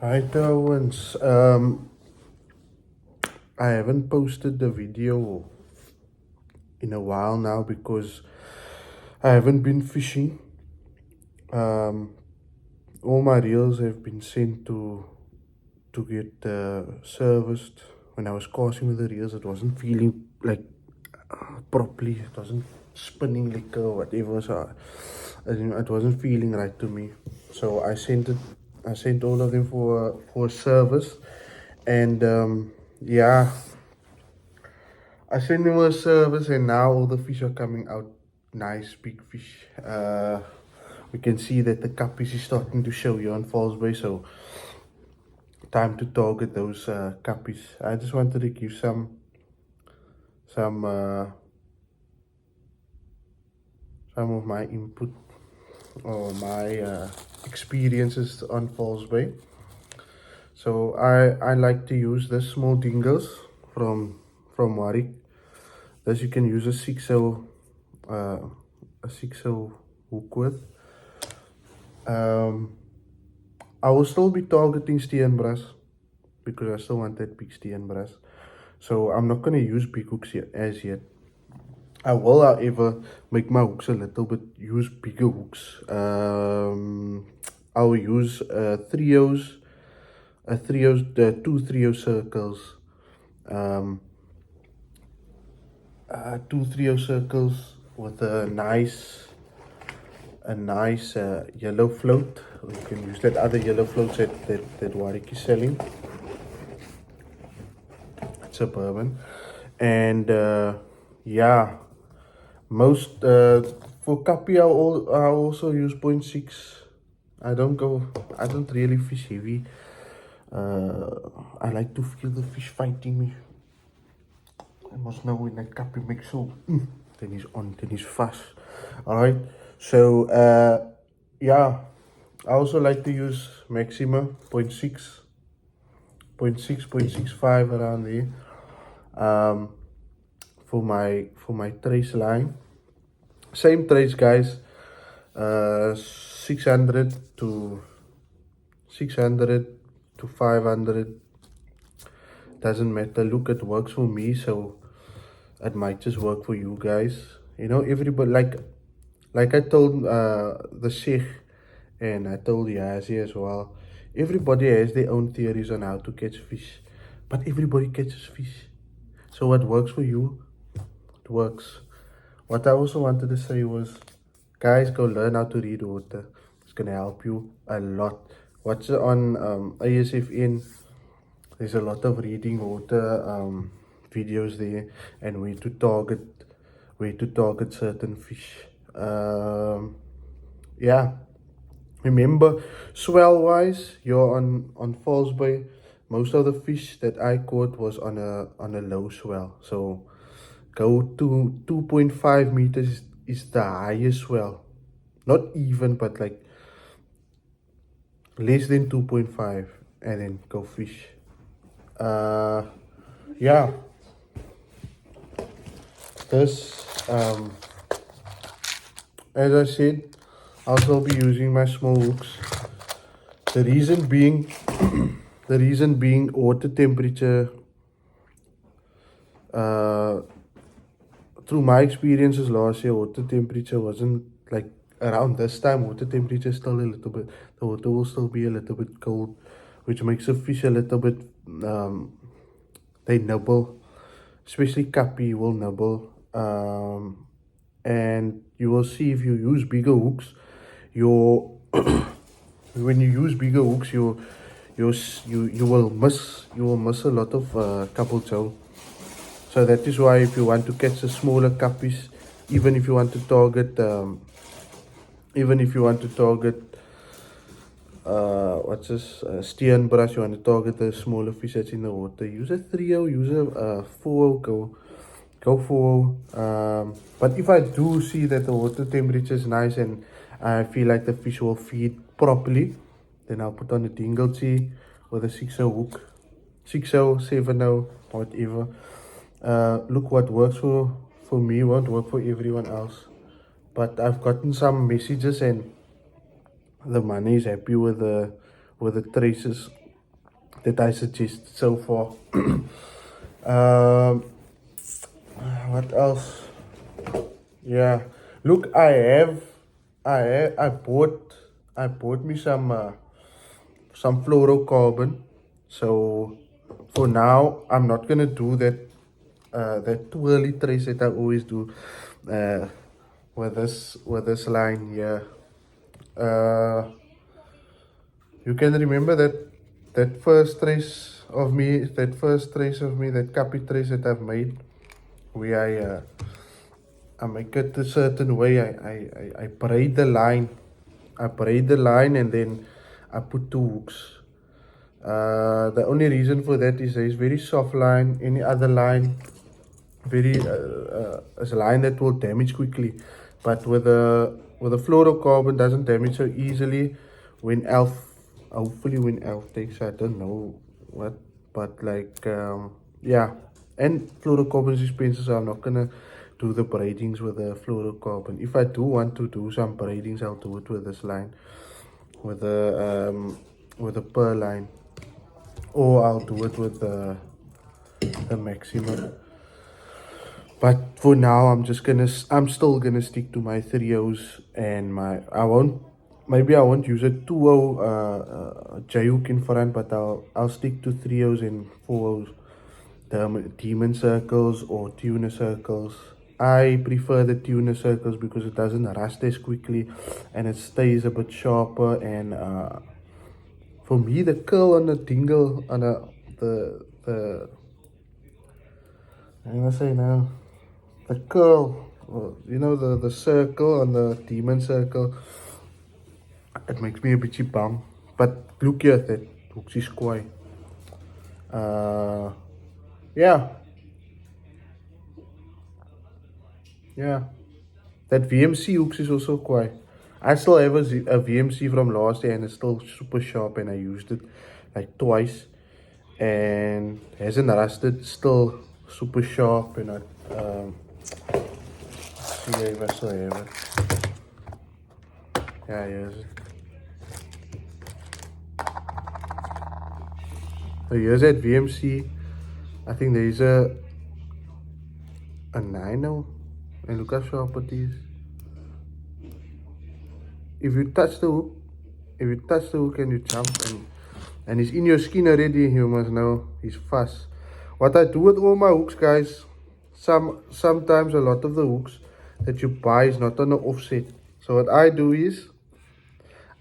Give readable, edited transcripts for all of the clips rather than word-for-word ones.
Hi Owens. I haven't posted the video in a while now because I haven't been fishing. Um, all my reels have been sent to get serviced. When I was casting with the reels, it wasn't feeling like properly. It wasn't spinning like or whatever. So it wasn't feeling right to me. So I sent it. I sent all of them for service, and yeah. I sent him a service and now all the fish are coming out nice big fish. We can see that the cappies is starting to show you on Falls Bay, so time to target those cappies. I just wanted to give some uh, some of my input or my experiences on Falls Bay. So I like to use the small dingles from Warwick. This you can use a 6-0 a 6-0 hook with. I will still be targeting steenbras because I still want that big steenbras. So I'm not going to use big hooks yet, as yet. I will, however, make my hooks a little bit, use bigger hooks. I will use the two trio circles. Two trio circles with a nice yellow float. You can use that other yellow float that Warwick is selling. It's a bourbon. And yeah, most for Cappy I also use 0.6. I don't really fish heavy. I like to feel the fish fighting me. I must know when that Cappy makes so then he's fast. Alright. So yeah, I also like to use Maxima 0.6, 0.65 around there. For my trace line. Same trace, guys. 600 to 500. Doesn't matter. Look, it works for me, so it might just work for you guys. You know, everybody like I told the Sheikh, and I told Yazi as well. Everybody has their own theories on how to catch fish, but everybody catches fish. So what works for you, it works. What I also wanted to say was, guys, go learn how to read water. It's gonna help you a lot. Watch it on ASFN. There's a lot of reading water videos there, and where to target certain fish. Yeah. Remember, swell wise, you're on Falls Bay. Most of the fish that I caught was on a low swell. So go to 2.5 meters is the highest swell. Not even, but like less than 2.5, and then go fish. Yeah. This as I said, I'll still be using my small hooks. The reason being water temperature, through my experiences last year, water temperature wasn't like around this time. Water temperature is still a little bit, the water will still be a little bit cold, which makes the fish a little bit, they nibble, especially Cappy will nibble. And you will see if you use bigger hooks, your when you use bigger hooks, you will miss a lot of couple toe. So that is why if you want to catch the smaller cappies, even if you want to target what's this, steenbras, you want to target the smaller fish that's in the water, use a 3-0, use a 4-0, go for but if I do see that the water temperature is nice and I feel like the fish will feed properly, then I'll put on a dingle tee with a 6-0 hook, 6-0, 7-0, whatever. Look, what works for me won't work for everyone else, but I've gotten some messages and the money is happy with the traces that I suggested so far. um, what else? Yeah, look, I bought me some fluorocarbon. So for now, I'm not gonna do that twirly trace that I always do, uh, with this line here. Uh, you can remember that first trace of me, that copy trace that I've made, where I make it a certain way. I braid the line. I braid the line and then I put two hooks. The only reason for that is there is very soft line. Any other line, is a line that will damage quickly. But with a fluorocarbon doesn't damage so easily. When elf, hopefully when elf takes, I don't know what, but like yeah. And fluorocarbon is expensive, so I'm not gonna do the braidings with the fluorocarbon. If I do want to do some braidings, I'll do it with this line, with the pearl line, or I'll do it with the maximum. But for now, I'm still gonna stick to my 3Os and maybe I won't use a 2O J hook in front, but I'll stick to 3Os and 4Os, the demon circles or tuner circles. I prefer the tuner circles because it doesn't rust as quickly and it stays a bit sharper. And for me, the curl on the dingle on the I'm gonna say now, the curl, the circle on the demon circle, it makes me a bit bum. But look here, that hooks is quite. Yeah, yeah. That VMC hooks is also quite. I still have a VMC from last year and it's still super sharp, and I used it like twice and hasn't rusted, still super sharp. And see if I still have it. Yeah, here's it. So here's that VMC. I think there is a 9 now, and look how sharp it is. If you touch the hook and you jump and it's in your skin already, you must know it's fast. What I do with all my hooks, guys, sometimes a lot of the hooks that you buy is not on the offset. So what I do is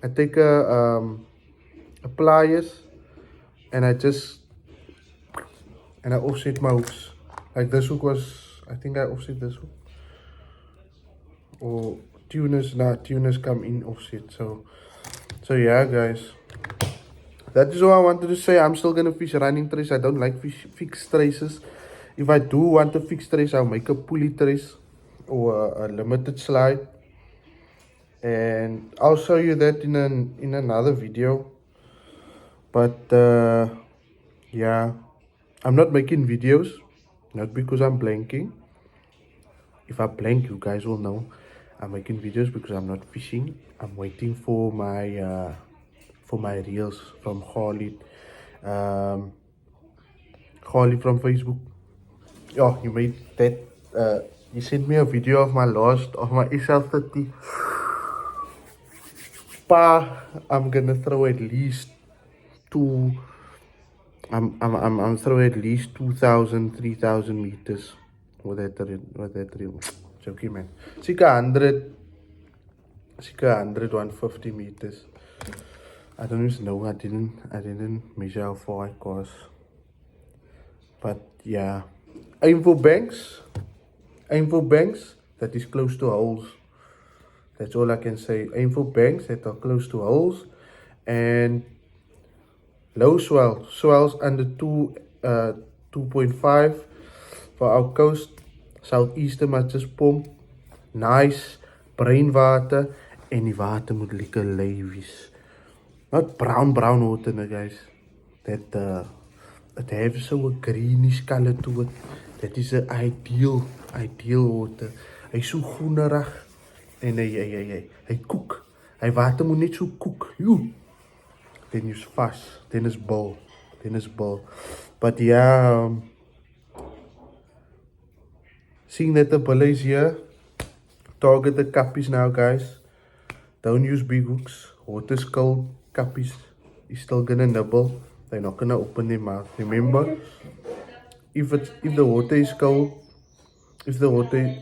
I take a pliers and I offset my hooks. Like this hook I think I offset this hook. Or tuners come in offset. So yeah, guys, that is all I wanted to say. I'm still gonna fish running trace. I don't like fixed traces. If I do want a fixed trace, I'll make a pulley trace or a limited slide, and I'll show you that in another video. But yeah, I'm not making videos, not because I'm blanking. If I blank, you guys will know I'm making videos because I'm not fishing. I'm waiting for my reels from Khalid. Khalid from Facebook. Oh, he made that. He sent me a video of my SL30. I'm gonna throw at least two. I'm throwing at least 2,000, 3,000 meters with that reel. Joking, man. Circa 150 meters. I don't even know. I didn't measure how far it goes. But yeah, aim for banks. That is close to holes. That's all I can say. Aim for banks that are close to holes, and low swells under 2.5 for our coast. Southeastern must just pump nice brainwater, en die water moet lekker lui wees. Not brown water, no, guys. That it has so a greenish color to it. That is a ideal water. Hy so groenerig en hy koek. Hy water moet net so koek. Then jy's vas, then is bil. tennis ball. But yeah, seeing that the bull is here, target the cappies now, guys. Don't use big hooks. Water's cold, cappies is still gonna nibble. They're not gonna open their mouth. Remember, if the water is cold, if the water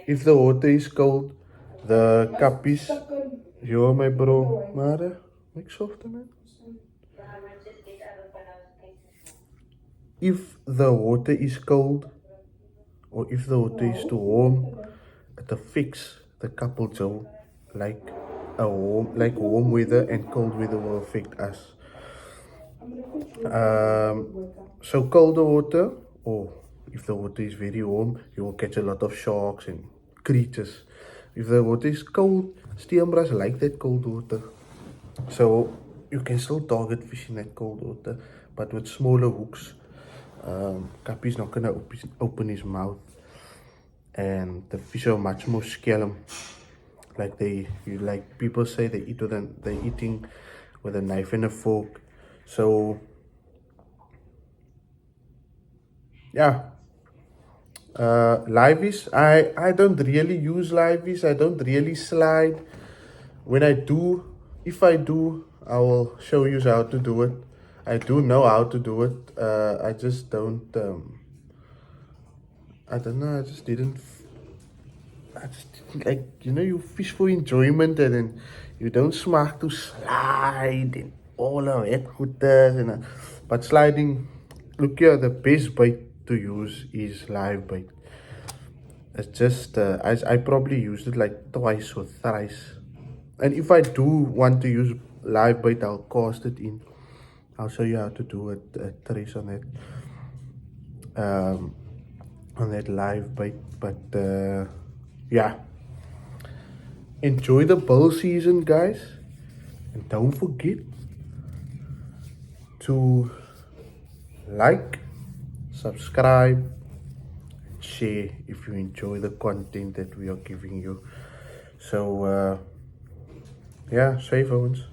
if the water is cold, the cappies. Yo, my bro, Mara, make softer, man. If the water is cold or if the water is too warm, it affects the couple too. Like warm weather and cold weather will affect us. So colder water, or if the water is very warm, you will catch a lot of sharks and creatures. If the water is cold, steambras like that cold water. So you can still target fish in that cold water, but with smaller hooks. Cappy's not gonna open his mouth, and the fish are much more scaly. Like people say, they're eating with a knife and a fork. So yeah, liveys. I don't really use liveys. I don't really slide. When I do, if I do, I will show you how to do it. I do know how to do it. I just don't. I don't know. I just didn't like. You fish for enjoyment, and then you don't smaak to slide and all of that goodness. But sliding, look here. The best bait to use is live bait. It's just I probably used it like twice or thrice. And if I do want to use live bait, I'll cast it in. I'll show you how to do it, trace on that live bait. But yeah, enjoy the bull season, guys, and don't forget to like, subscribe, and share if you enjoy the content that we are giving you. So yeah, safe, Owens.